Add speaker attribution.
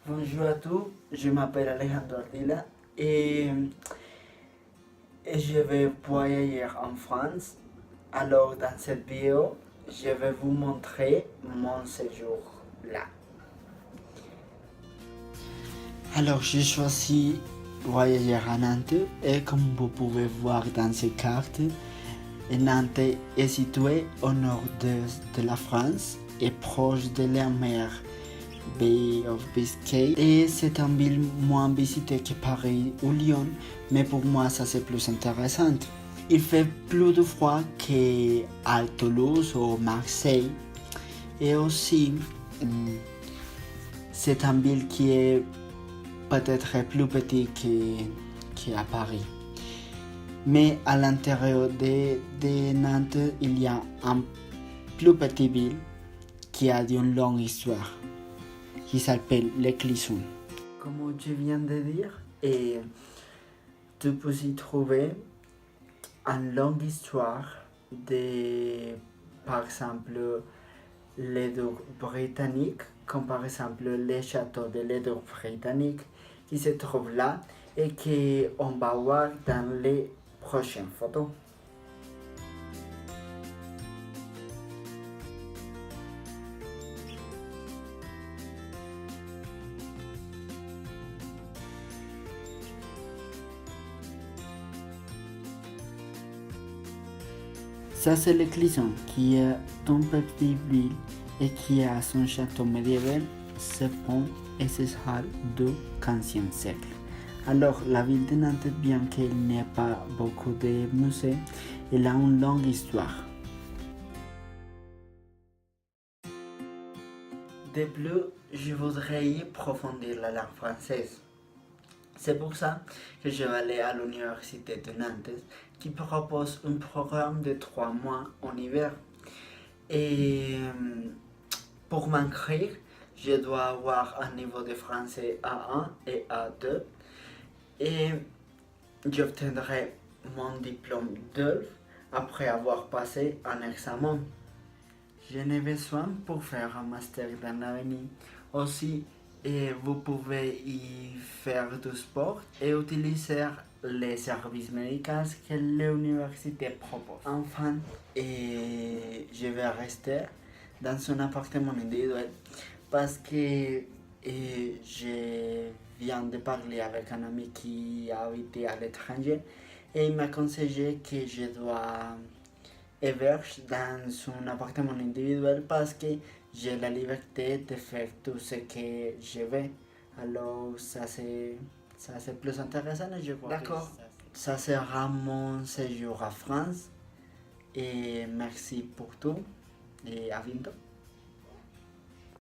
Speaker 1: Bonjour à tous, je m'appelle Alejandro Ardila et je vais voyager en France. Alors dans cette vidéo, je vais vous montrer mon séjour là. Alors j'ai choisi voyager à Nantes et comme vous pouvez voir dans ces cartes, Nantes est située au nord-est de la France et proche de la mer Bay of Biscay et c'est une ville moins visitée que Paris ou Lyon, mais pour moi ça c'est plus intéressant. Il fait plus de froid qu'à Toulouse ou Marseille et aussi c'est une ville qui est peut-être plus petite qu'à Paris. Mais à l'intérieur de Nantes, il y a une plus petite ville qui a une longue histoire, qui s'appelle les Clisson. Comme je viens de dire, tu peux y trouver une longue histoire de, par exemple, les ducs britanniques, comme par exemple les châteaux de les ducs britanniques qui se trouvent là et qu'on va voir dans les prochaines photos. Ça c'est le Clisson, qui est une petite ville et qui a son château médiéval, ses ponts et ses halles du XVe siècle. Alors la ville de Nantes, bien qu'il n'y ait pas beaucoup de musées, elle a une longue histoire. De plus, je voudrais y approfondir la langue française. C'est pour ça que je vais aller à l'université de Nantes qui propose un programme de 3 mois en hiver. Et pour m'inscrire, je dois avoir un niveau de français A1 et A2 et j'obtiendrai mon diplôme d'ELF après avoir passé un examen. Je n'ai besoin pour faire un master dans l'avenir. Aussi, vous pouvez y faire du sport et utiliser les services médicaux que l'université propose. Enfin, je vais rester dans un appartement individuel parce que je viens de parler avec un ami qui habite à l'étranger et il m'a conseillé que je dois héberger dans un appartement individuel parce que j'ai la liberté de faire tout ce que je veux. Alors ça c'est plus intéressant je crois. D'accord, ça sera mon séjour à France et merci pour tout et à bientôt.